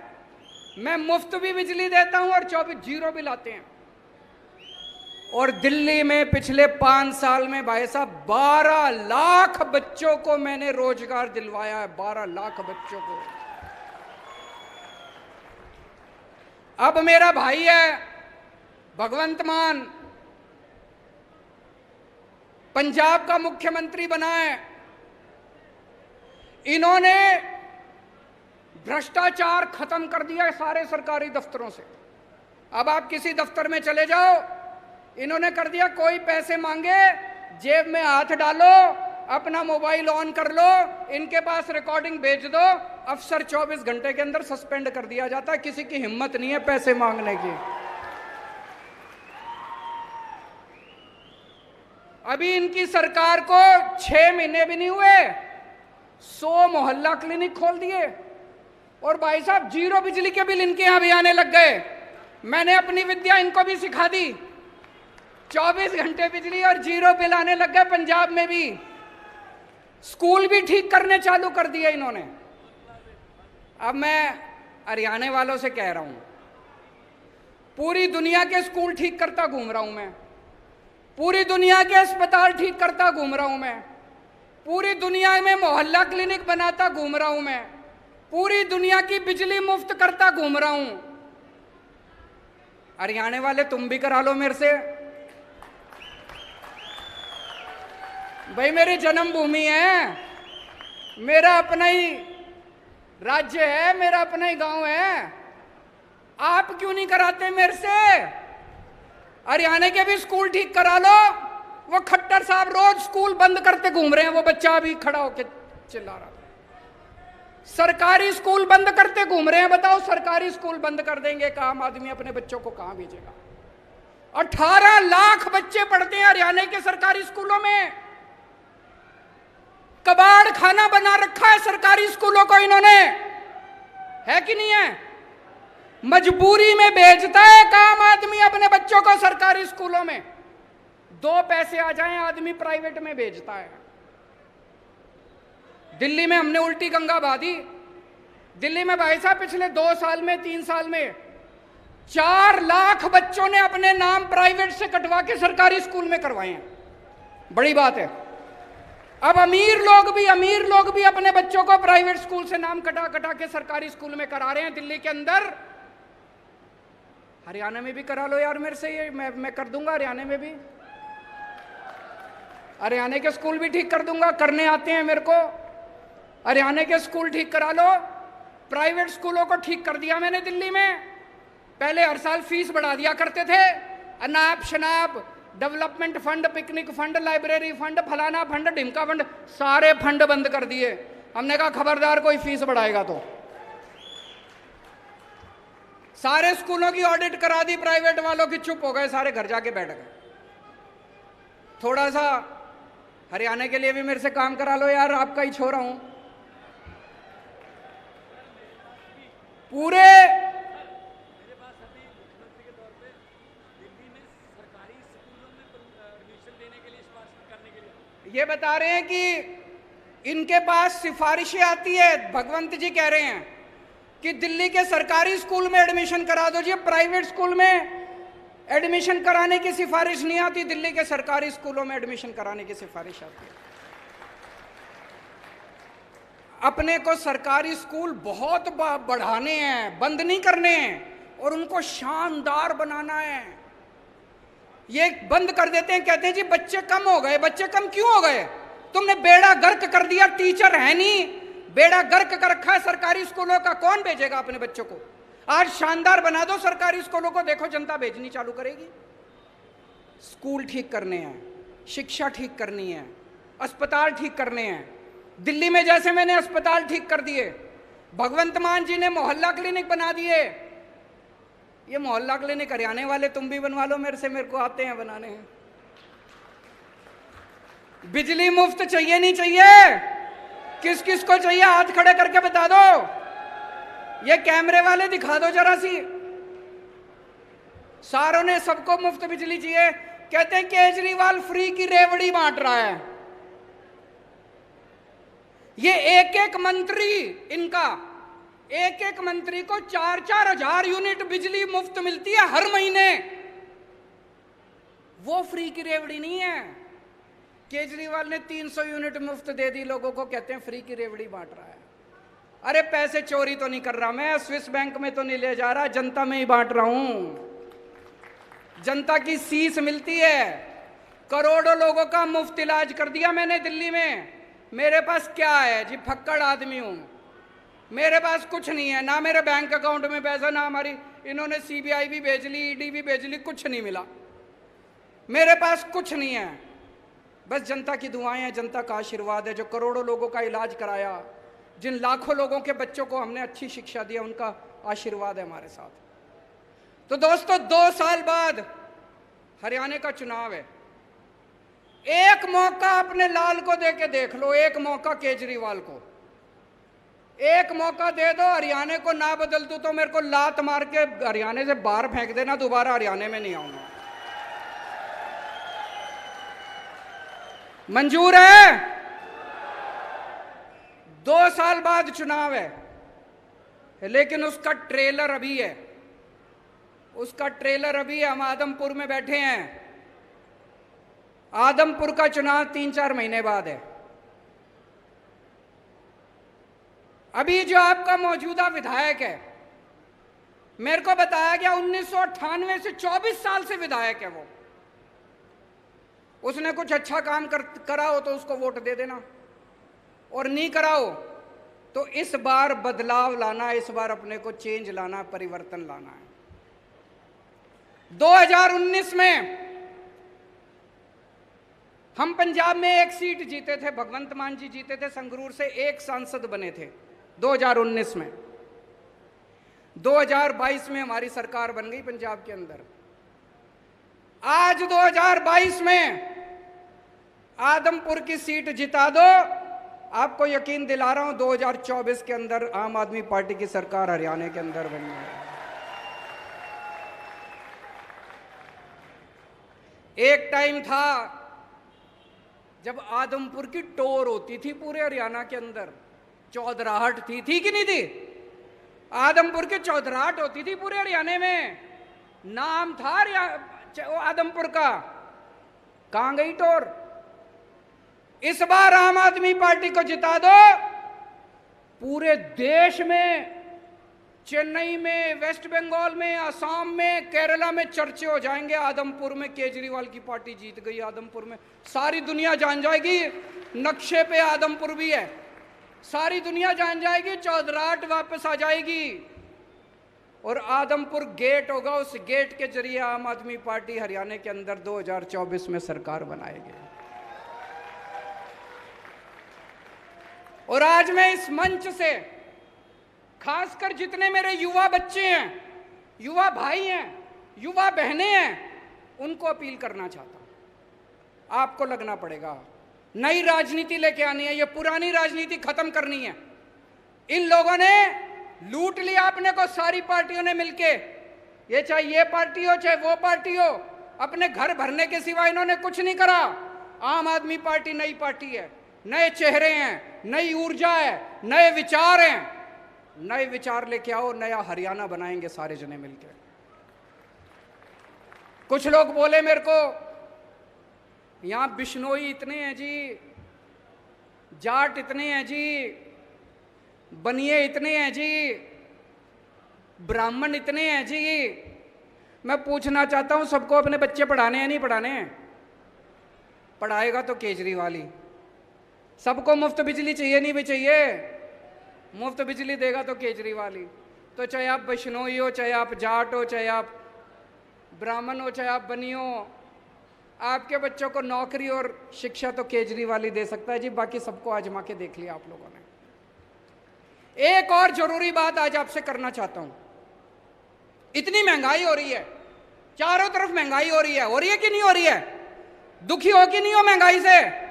मैं मुफ्त भी बिजली देता हूं और 24 जीरो भी लाते हैं। और दिल्ली में पिछले 5 साल में भाई साहब 12 लाख बच्चों को मैंने रोजगार दिलवाया है, 12 लाख बच्चों को। अब मेरा भाई है भगवंत मान, पंजाब का मुख्यमंत्री बना है। इन्होंने भ्रष्टाचार खत्म कर दिया सारे सरकारी दफ्तरों से। अब आप किसी दफ्तर में चले जाओ, इन्होंने कर दिया, कोई पैसे मांगे जेब में हाथ डालो, अपना मोबाइल ऑन कर लो, इनके पास रिकॉर्डिंग भेज दो, अफसर 24 घंटे के अंदर सस्पेंड कर दिया जाता है। किसी की हिम्मत नहीं है पैसे मांगने की। अभी इनकी सरकार को 6 महीने भी नहीं हुए, 100 मोहल्ला क्लिनिक खोल दिए और भाई साहब जीरो बिजली के बिल इनके यहां भी आने लग गए। मैंने अपनी विद्या इनको भी सिखा दी, 24 घंटे बिजली और जीरो बिल आने लग गए पंजाब में भी। स्कूल भी ठीक करने चालू कर दिए इन्होंने। अब मैं हरियाणा वालों से कह रहा हूं, पूरी दुनिया के स्कूल ठीक करता घूम रहा हूं मैं, पूरी दुनिया के अस्पताल ठीक करता घूम रहा हूं मैं, पूरी दुनिया में मोहल्ला क्लिनिक बनाता घूम रहा हूं मैं, पूरी दुनिया की बिजली मुफ्त करता घूम रहा हूं। हरियाणा वाले तुम भी करा लो मेरे से। भाई मेरी जन्मभूमि है, मेरा अपना ही राज्य है, मेरा अपना ही गांव है, आप क्यों नहीं कराते मेरे से? हरियाणा के भी स्कूल ठीक करा लो। वो खट्टर साहब रोज स्कूल बंद करते घूम रहे हैं, वो बच्चा अभी खड़ा होके चिल्ला रहा था, सरकारी स्कूल बंद करते घूम रहे हैं। बताओ, सरकारी स्कूल बंद कर देंगे, एक आम आदमी अपने बच्चों को कहां भेजेगा? 18 लाख बच्चे पढ़ते हैं हरियाणा के सरकारी स्कूलों में, कबाड़ खाना बना रखा है सरकारी स्कूलों को इन्होंने, है कि नहीं है? मजबूरी में भेजता है एक आम आदमी अपने बच्चों को सरकारी स्कूलों में, 2 पैसे आ जाएं आदमी प्राइवेट में भेजता है। दिल्ली में हमने उल्टी गंगा बहा दी। दिल्ली में भाई साहब पिछले 2 साल में 3 साल में 4 लाख बच्चों ने अपने नाम प्राइवेट से कटवा के सरकारी स्कूल में करवाए हैं। बड़ी बात है। अब अमीर लोग भी अपने बच्चों को प्राइवेट स्कूल से नाम कटा कटा के सरकारी स्कूल में करा रहे हैं दिल्ली के अंदर। हरियाणा में भी करा लो यार मेरे से, ये मैं कर दूंगा हरियाणा में भी। हरियाणा के स्कूल भी ठीक कर दूंगा, करने आते हैं मेरे को। हरियाणा के स्कूल ठीक करा लो। प्राइवेट स्कूलों को ठीक कर दिया मैंने दिल्ली में। पहले हर साल फीस बढ़ा दिया करते थे, अनाप शनाप, development fund, picnic fund, library fund, फलाना फंड, ढिमका फंड, सारे फंड बंद कर दिए। हमने कहा खबरदार कोई फीस बढ़ाएगा तो। सारे स्कूलों की ऑडिट करा दी प्राइवेट वालों की, चुप हो गए सारे, घर जाके बैठ गए। थोड़ा सा हरियाणा के लिए भी मेरे से काम करा लो यार, आपका ही छोरा हूं। पूरे ये बता रहे हैं कि इनके पास सिफारिशें आती है। भगवंत जी कह रहे हैं कि दिल्ली के सरकारी स्कूल में एडमिशन करा दो जी, प्राइवेट स्कूल में एडमिशन कराने की सिफारिश नहीं आती, दिल्ली के सरकारी स्कूलों में एडमिशन कराने की सिफारिश आती है। अपने को सरकारी स्कूल बहुत बढ़ाने हैं, बंद नहीं करने हैं, और उनको शानदार बनाना है। ये बंद कर देते हैं, कहते हैं जी बच्चे कम हो गए। बच्चे कम क्यों हो गए? तुमने बेड़ा गर्क कर दिया, टीचर है नहीं, बेड़ा गर्क कर रखा है सरकारी स्कूलों का, कौन भेजेगा अपने बच्चों को? आज शानदार बना दो सरकारी स्कूलों को, देखो जनता भेजनी चालू करेगी। स्कूल ठीक करने हैं, शिक्षा ठीक करनी है, अस्पताल ठीक करने हैं। दिल्ली में जैसे मैंने अस्पताल ठीक कर दिए, भगवंत मान जी ने मोहल्ला क्लिनिक बना दिए। ये मोहल्ला क्लिनिक हरियाणा वाले तुम भी बनवा लो मेरे से, मेरे को आते हैं बनाने हैं। बिजली मुफ्त चाहिए नहीं चाहिए? किस किस को चाहिए हाथ खड़े करके बता दो। ये कैमरे वाले दिखा दो जरा सी। सारों ने सबको मुफ्त बिजली चाहिए। कहते हैं केजरीवाल फ्री की रेवड़ी बांट रहा है। ये एक एक मंत्री, इनका एक एक मंत्री को 4-4 हजार यूनिट बिजली मुफ्त मिलती है हर महीने। वो फ्री की रेवड़ी नहीं है। केजरीवाल ने 300 यूनिट मुफ्त दे दी लोगों को, कहते हैं फ्री की रेवड़ी बांट रहा है। अरे पैसे चोरी तो नहीं कर रहा मैं, स्विस बैंक में तो नहीं ले जा रहा, जनता में ही बांट रहा हूं। जनता की सीस मिलती है। करोड़ों लोगों का मुफ्त इलाज कर दिया मैंने दिल्ली में। मेरे पास क्या है जी, फक्कड़ आदमी हूं। मेरे पास कुछ नहीं है, ना मेरे बैंक अकाउंट में पैसा, ना हमारी इन्होंने सीबीआई भी भेज ली, ईडी भी भेज ली, कुछ नहीं मिला। मेरे पास कुछ नहीं है, बस जनता की दुआएं हैं, जनता का आशीर्वाद है। जो करोड़ों लोगों का इलाज कराया, जिन लाखों लोगों के बच्चों को हमने अच्छी शिक्षा दी, उनका आशीर्वाद है हमारे साथ। तो दोस्तों 2 साल बाद हरियाणा का चुनाव है। एक मौका अपने लाल को दे के देख लो, एक मौका केजरीवाल को, एक मौका दे दो। हरियाणा को ना बदल दूं तो मेरे को लात मार के हरियाणा से बाहर फेंक देना, दोबारा हरियाणा में नहीं आऊंगा। मंजूर है? 2 साल बाद चुनाव है, लेकिन उसका ट्रेलर अभी है। उसका ट्रेलर अभी है। हम आदमपुर में बैठे हैं। आदमपुर का चुनाव 3-4 महीने बाद है। अभी जो आपका मौजूदा विधायक है, मेरे को बताया गया 1998 से 24 साल से विधायक है वो। उसने कुछ अच्छा काम करा हो तो उसको वोट दे देना, और नहीं करा हो तो इस बार बदलाव लाना, इस बार अपने को चेंज लाना, परिवर्तन लाना है। 2019 में हम पंजाब में 1 सीट जीते थे, भगवंत मान जी जीते थे, संगरूर से 1 सांसद बने थे 2019 में। 2022 में हमारी सरकार बन गई पंजाब के अंदर। आज 2022 में आदमपुर की सीट जिता दो, आपको यकीन दिला रहा हूं 2024 के अंदर आम आदमी पार्टी की सरकार हरियाणा के अंदर बननी है। एक टाइम था जब आदमपुर की टोर होती थी पूरे हरियाणा के अंदर, चौधराहट थी कि नहीं थी? आदमपुर की चौधराहट होती थी पूरे हरियाणा में, नाम था आदमपुर का। कहां गई टोर? इस बार आम आदमी पार्टी को जिता दो, पूरे देश में, चेन्नई में, वेस्ट बंगाल में, असम में, केरला में चर्चे हो जाएंगे आदमपुर में केजरीवाल की पार्टी जीत गई। आदमपुर में सारी दुनिया जान जाएगी नक्शे पे आदमपुर भी है, सारी दुनिया जान जाएगी, चौधराहट वापस आ जाएगी और आदमपुर गेट होगा। उस गेट के जरिए आम आदमी पार्टी हरियाणा के अंदर 2024 में सरकार बनाएगी। और आज मैं इस मंच से खासकर जितने मेरे युवा बच्चे हैं, युवा भाई हैं, युवा बहनें हैं, उनको अपील करना चाहता हूं। आपको लगना पड़ेगा, नई राजनीति लेके आनी है, ये पुरानी राजनीति खत्म करनी है। इन लोगों ने लूट लिया अपने को, सारी पार्टियों ने मिलके, ये चाहे ये पार्टी हो चाहे वो पार्टी हो, अपने घर भरने के सिवा इन्होंने कुछ नहीं करा। आम आदमी पार्टी नई पार्टी है, नए चेहरे हैं, नई ऊर्जा है, नए विचार हैं। नए विचार लेके आओ, नया हरियाणा बनाएंगे सारे जने मिलकर। कुछ लोग बोले मेरे को, यहां बिश्नोई इतने हैं जी, जाट इतने हैं जी, बनिए इतने हैं जी, ब्राह्मण इतने हैं जी। मैं पूछना चाहता हूं, सबको अपने बच्चे पढ़ाने हैं नहीं पढ़ाने हैं? पढ़ाएगा तो केजरीवाल ही। सबको मुफ्त बिजली चाहिए नहीं भी चाहिए? मुफ्त बिजली देगा तो केजरीवाल ही। तो चाहे आप बिश्नोई हो, चाहे आप जाट हो, चाहे आप ब्राह्मण हो, चाहे आप बनी हो, आपके बच्चों को नौकरी और शिक्षा तो केजरीवाल ही दे सकता है जी। बाकी सबको आजमा के देख लिया आप लोगों ने। एक और जरूरी बात आज आपसे करना चाहता हूं। इतनी महंगाई हो रही है, चारों तरफ महंगाई हो रही है कि नहीं हो रही है? दुखी हो कि नहीं हो महंगाई से?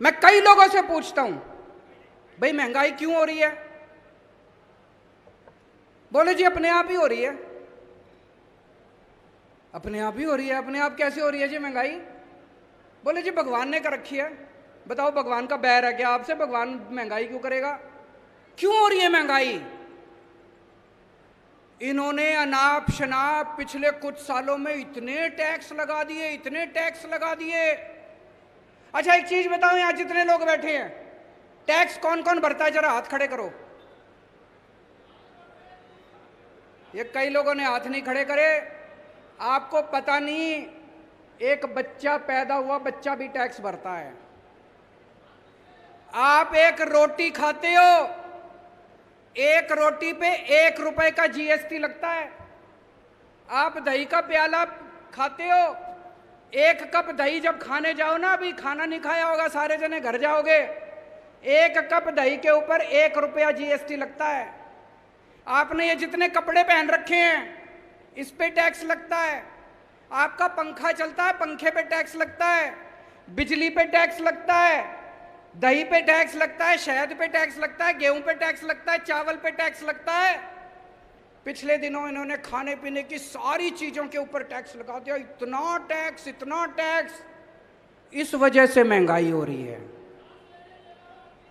मैं कई लोगों से पूछता हूं, भाई महंगाई क्यों हो रही है? बोले जी अपने आप ही हो रही है। अपने आप ही हो रही है? अपने आप कैसे हो रही है जी महंगाई? बोले जी भगवान ने कर रखी है। बताओ भगवान का बैर है क्या आपसे? भगवान महंगाई क्यों करेगा? क्यों हो रही है महंगाई? इन्होंने अनाप शनाप पिछले कुछ सालों में इतने टैक्स लगा दिए, इतने टैक्स लगा दिए। अच्छा एक चीज बताओ, यहां जितने लोग बैठे हैं, टैक्स कौन कौन भरता है? जरा हाथ खड़े करो। ये कई लोगों ने हाथ नहीं खड़े करे। आपको पता नहीं, एक बच्चा पैदा हुआ बच्चा भी टैक्स भरता है। आप एक रोटी खाते हो, एक रोटी पे 1 रुपए का जीएसटी लगता है। आप दही का प्याला खाते हो, 1 कप दही जब खाने जाओ ना, अभी खाना नहीं खाया होगा सारे जने, घर जाओगे, 1 कप दही के ऊपर 1 रुपया जीएसटी लगता है। आपने ये जितने कपड़े पहन रखे हैं इस पे टैक्स लगता है। आपका पंखा चलता है, पंखे पे टैक्स लगता है, बिजली पे टैक्स लगता है, दही पे टैक्स लगता है, शहद पे टैक्स लगता है, गेहूं पे टैक्स लगता है, चावल पे टैक्स लगता है। पिछले दिनों इन्होंने खाने पीने की सारी चीजों के ऊपर टैक्स लगा दिया। इतना टैक्स, इतना टैक्स। इस वजह से महंगाई हो रही है।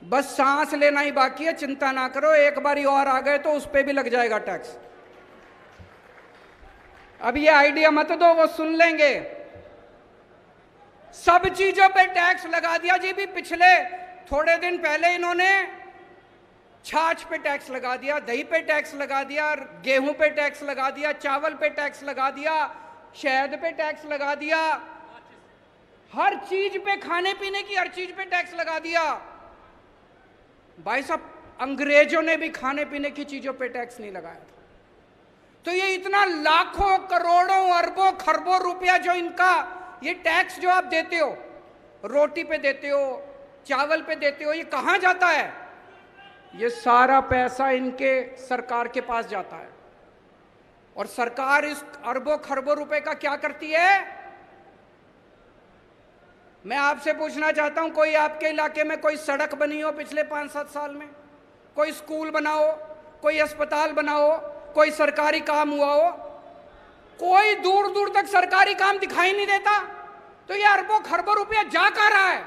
बस सांस लेना ही बाकी है, चिंता ना करो, एक बारी और आ गए तो उस पे भी लग जाएगा टैक्स। अब ये आइडिया मत दो, वो सुन लेंगे। सब चीजों पे टैक्स लगा दिया जी। भी पिछले थोड़े दिन पहले इन्होंने छाछ पे टैक्स लगा दिया, दही पे टैक्स लगा दिया, गेहूं पे टैक्स लगा दिया, चावल पे टैक्स लगा दिया, शहद पे टैक्स लगा दिया, हर चीज पे, खाने पीने की हर चीज पे टैक्स लगा दिया। भाई साहब, अंग्रेजों ने भी खाने पीने की चीजों पे टैक्स नहीं लगाया था। तो ये इतना लाखों करोड़ों अरबों खरबों रुपया जो इनका ये टैक्स जो आप देते हो, रोटी पे देते हो, चावल पे देते हो, ये कहां जाता है? ये सारा पैसा इनके सरकार के पास जाता है। और सरकार इस अरबों खरबों रुपए का क्या करती है? मैं आपसे पूछना चाहता हूं, कोई आपके इलाके में कोई सड़क बनी हो पिछले 5-7 साल में? कोई स्कूल बना हो, कोई अस्पताल बना हो, कोई सरकारी काम हुआ हो? कोई दूर दूर तक सरकारी काम दिखाई नहीं देता। तो ये अरबों खरबों रुपया जा कहाँ रहा है?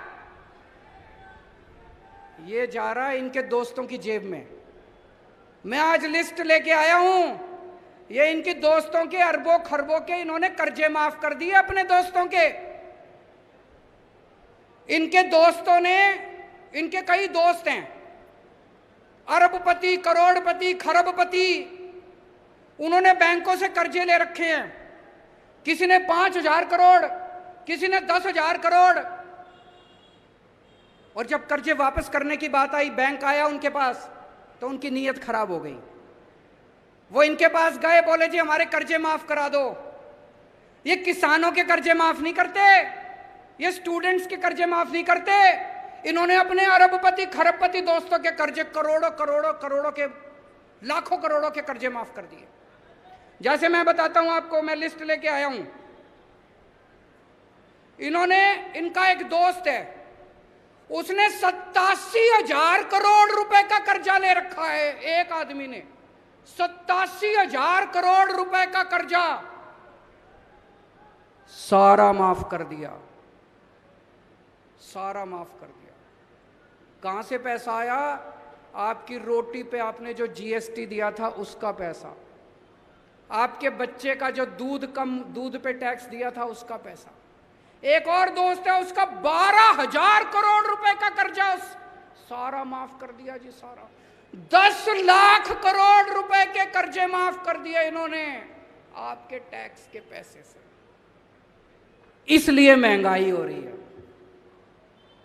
ये जा रहा है इनके दोस्तों की जेब में। मैं आज लिस्ट लेके आया हूं, ये इनके दोस्तों के अरबों खरबों के इन्होंने कर्जे माफ कर दिए अपने दोस्तों के। इनके दोस्तों ने, इनके कई दोस्त हैं अरबपति, करोड़पति, खरबपति, उन्होंने बैंकों से कर्जे ले रखे हैं। किसी ने 5,000 करोड़, किसी ने 10,000 करोड़। और जब कर्जे वापस करने की बात आई, बैंक आया उनके पास, तो उनकी नीयत खराब हो गई। वो इनके पास गए, बोले जी हमारे कर्जे माफ करा दो। ये किसानों के कर्जे माफ नहीं करते, ये स्टूडेंट्स के कर्जे माफ नहीं करते। इन्होंने अपने अरबपति खरबपति दोस्तों के कर्जे करोड़ों करोड़ों करोड़ों के, लाखों करोड़ों के कर्जे माफ कर दिए। जैसे मैं बताता हूं आपको, मैं लिस्ट लेके आया हूं। इन्होंने, इनका एक दोस्त है, उसने 87,000 करोड़ रुपए का कर्जा ले रखा है। एक आदमी ने 87,000 करोड़ रुपए का कर्जा सारा माफ कर दिया, सारा माफ कर दिया। कहां से पैसा आया? आपकी रोटी पे आपने जो जीएसटी दिया था उसका पैसा, आपके बच्चे का जो दूध पे टैक्स दिया था उसका पैसा। एक और दोस्त है, उसका 12,000 करोड़ रुपए का कर्जा सारा माफ कर दिया जी, सारा। 10 लाख करोड़ रुपए के कर्जे माफ कर दिए इन्होंने आपके टैक्स के पैसे से। इसलिए महंगाई हो रही है।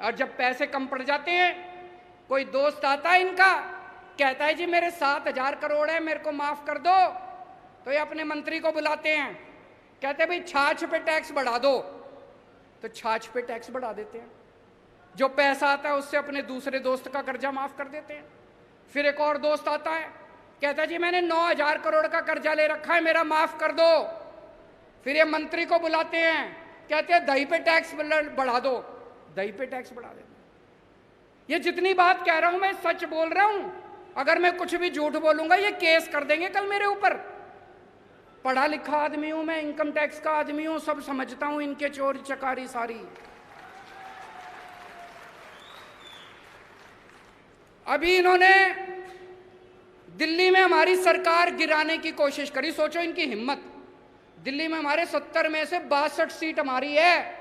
और जब पैसे कम पड़ जाते हैं, कोई दोस्त आता है इनका, कहता है जी मेरे 7,000 करोड़ है, मेरे को माफ कर दो। तो ये अपने मंत्री को बुलाते हैं, कहते हैं भाई छाछ पे टैक्स बढ़ा दो। तो छाछ पे टैक्स बढ़ा देते हैं। जो पैसा आता है उससे अपने दूसरे दोस्त का कर्जा माफ कर देते हैं। फिर एक और दोस्त आता है, कहता है जी मैंने 9,000 करोड़ का कर्जा ले रखा है, मेरा माफ कर दो। फिर ये मंत्री को बुलाते हैं, कहते हैं दही पे टैक्स बढ़ा दो, दही पे टैक्स बढ़ा देते हैं। ये जितनी बात कह रहा हूं मैं सच बोल रहा हूं। अगर मैं कुछ भी झूठ बोलूंगा ये केस कर देंगे कल मेरे ऊपर। पढ़ा लिखा आदमी हूं मैं, इनकम टैक्स का आदमी हूं, सब समझता हूं इनके चोरी चकारी सारी। अभी इन्होंने दिल्ली में हमारी सरकार गिराने की कोशिश करी। सोचो इनकी हिम्मत। दिल्ली में हमारे 70 में से 62 सीट हमारी है।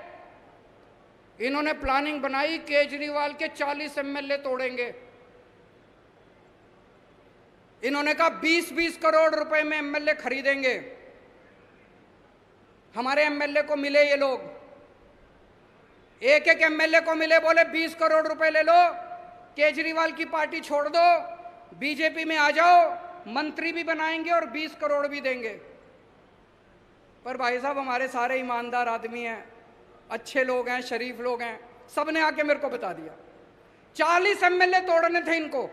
इन्होंने प्लानिंग बनाई, केजरीवाल के 40 एमएलए तोड़ेंगे। इन्होंने कहा 20-20 करोड़ रुपए में एमएलए खरीदेंगे। हमारे एमएलए को मिले ये लोग, एक एक एमएलए को मिले, बोले 20 करोड़ रुपए ले लो, केजरीवाल की पार्टी छोड़ दो, बीजेपी में आ जाओ, मंत्री भी बनाएंगे और 20 करोड़ भी देंगे। पर भाई साहब हमारे सारे ईमानदार आदमी हैं, अच्छे लोग हैं, शरीफ लोग हैं, सबने आके मेरे को बता दिया 40 एमएलए तोड़ने थे इनको।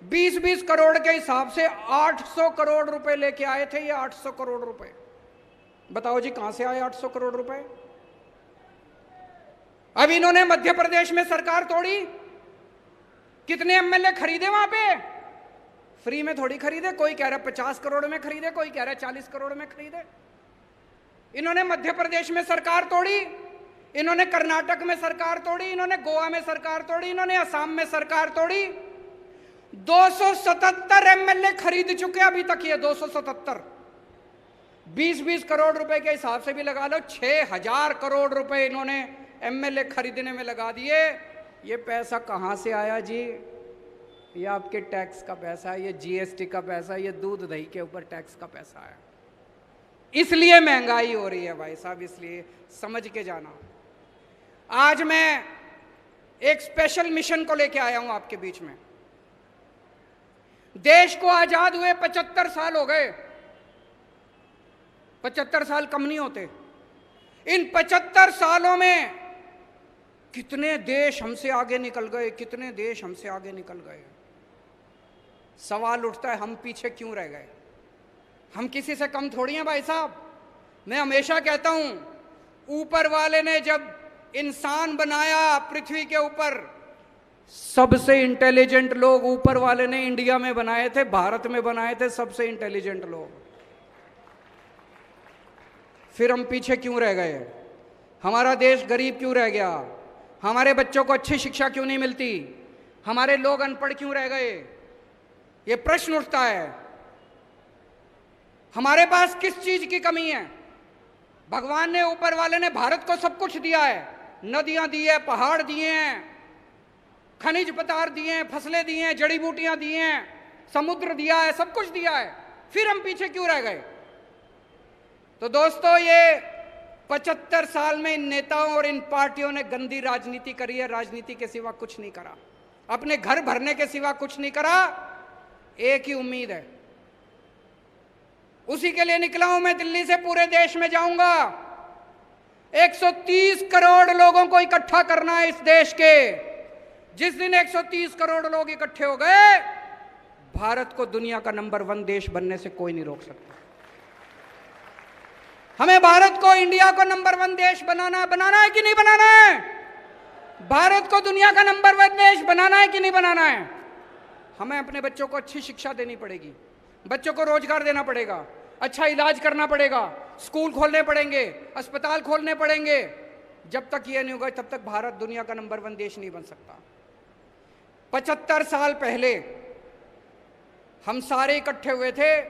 20-20 करोड़ के हिसाब से 800 करोड़ रुपए लेके आए थे ये। 800 करोड़ रुपए, बताओ जी कहां से आए 800 करोड़ रुपए? अब इन्होंने मध्य प्रदेश में सरकार तोड़ी। कितने एमएलए खरीदे वहां पे? फ्री में थोड़ी खरीदे। कोई कह रहा 50 करोड़ में खरीदे, कोई कह रहा 40 करोड़ में खरीदे। इन्होंने मध्य प्रदेश में सरकार तोड़ी, इन्होंने कर्नाटक में सरकार तोड़ी, इन्होंने गोवा में सरकार तोड़ी, इन्होंने असम में सरकार तोड़ी। 277 एमएलए खरीद चुके अभी तक ये। 277, 20-20 करोड़ रुपए के हिसाब से भी लगा लो, 6,000 करोड़ रुपए इन्होंने एमएलए खरीदने में लगा दिए। ये पैसा कहां से आया जी? ये आपके टैक्स का पैसा है, ये जीएसटी का पैसा है, ये दूध दही के ऊपर टैक्स का पैसा है। इसलिए महंगाई हो रही है भाई साहब, इसलिए समझ के जाना। आज मैं एक स्पेशल मिशन को लेके आया हूं आपके बीच में। देश को आजाद हुए 75 साल हो गए। 75 साल कम नहीं होते। इन 75 सालों में कितने देश हमसे आगे निकल गए, कितने देश हमसे आगे निकल गए। सवाल उठता है हम पीछे क्यों रह गए? हम किसी से कम थोड़ी हैं भाई साहब। मैं हमेशा कहता हूं ऊपर वाले ने जब इंसान बनाया पृथ्वी के ऊपर, सबसे इंटेलिजेंट लोग ऊपर वाले ने इंडिया में बनाए थे, भारत में बनाए थे सबसे इंटेलिजेंट लोग। फिर हम पीछे क्यों रह गए? हमारा देश गरीब क्यों रह गया? हमारे बच्चों को अच्छी शिक्षा क्यों नहीं मिलती? हमारे लोग अनपढ़ क्यों रह गए? ये प्रश्न उठता है। हमारे पास किस चीज की कमी है? भगवान ने, ऊपर वाले ने भारत को सब कुछ दिया है, नदियां दी है, पहाड़ दिए हैं, खनिज पदार्थ दिए हैं, फसलें दी हैं, जड़ी बूटियां दी हैं, समुद्र दिया है, सब कुछ दिया है, फिर हम पीछे क्यों रह गए? तो दोस्तों, ये 75 साल में इन नेताओं और इन पार्टियों ने गंदी राजनीति करी है, राजनीति के सिवा कुछ नहीं करा, अपने घर भरने के सिवा कुछ नहीं करा। एक ही उम्मीद है, उसी के लिए निकला हूं मैं, दिल्ली से पूरे देश में जाऊंगा। 130 करोड़ लोगों को इकट्ठा करना है इस देश के। जिस दिन 130 करोड़ लोग इकट्ठे हो गए, भारत को दुनिया का नंबर 1 देश बनने से कोई नहीं रोक सकता। हमें भारत को, इंडिया को नंबर 1 देश बनाना है कि नहीं बनाना है? भारत को दुनिया का नंबर 1 देश बनाना है कि नहीं बनाना है? हमें अपने बच्चों को अच्छी शिक्षा देनी पड़ेगी, बच्चों को रोजगार देना पड़ेगा, अच्छा इलाज करना पड़ेगा, स्कूल खोलने पड़ेंगे, अस्पताल खोलने पड़ेंगे। जब तक ये नहीं होगा, तब तक भारत दुनिया का नंबर 1 देश नहीं बन सकता। 75 साल पहले हम सारे इकट्ठे हुए थे,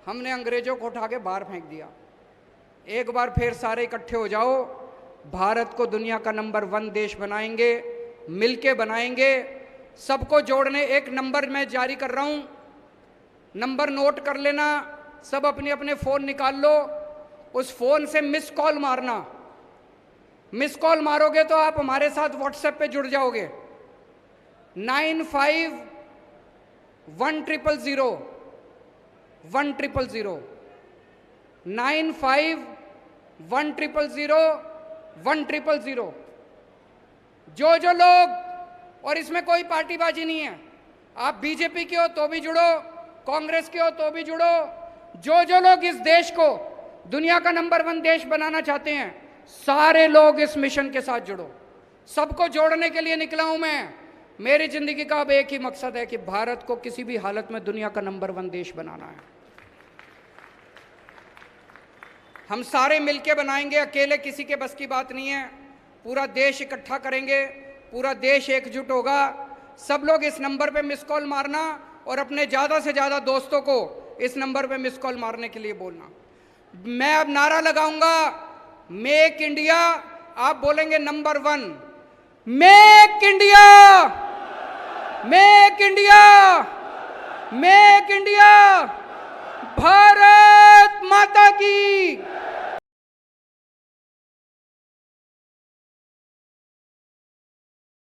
हमने अंग्रेजों को उठा के बाहर फेंक दिया। एक बार फिर सारे इकट्ठे हो जाओ, भारत को दुनिया का नंबर 1 देश बनाएंगे, मिलके बनाएंगे। सबको जोड़ने एक नंबर मैं जारी कर रहा हूं, नंबर नोट कर लेना, सब अपने अपने फोन निकाल लो, उस फोन से मिस कॉल मारना। मिस कॉल मारोगे तो आप हमारे साथ व्हाट्सएप पे जुड़ जाओगे। 951000 1000 951000 1000। जो लोग, और इसमें कोई पार्टीबाजी नहीं है, आप बीजेपी के हो तो भी जुड़ो, कांग्रेस के हो तो भी जुड़ो। जो लोग इस देश को दुनिया का नंबर 1 देश बनाना चाहते हैं, सारे लोग इस मिशन के साथ जुड़ो। सबको जोड़ने के लिए निकला हूं मैं। मेरी जिंदगी का अब एक ही मकसद है कि भारत को किसी भी हालत में दुनिया का नंबर 1 देश बनाना है। हम सारे मिलके बनाएंगे, अकेले किसी के बस की बात नहीं है। पूरा देश इकट्ठा करेंगे, पूरा देश एकजुट होगा। सब लोग इस नंबर पे मिस कॉल मारना और अपने ज़्यादा से ज़्यादा दोस्तों को इस नंबर पे मिस कॉल मारने के लिए बोलना। मैं अब नारा लगाऊंगा, मेक इंडिया, आप बोलेंगे number 1। Make India, make India, make India. Bharat माता की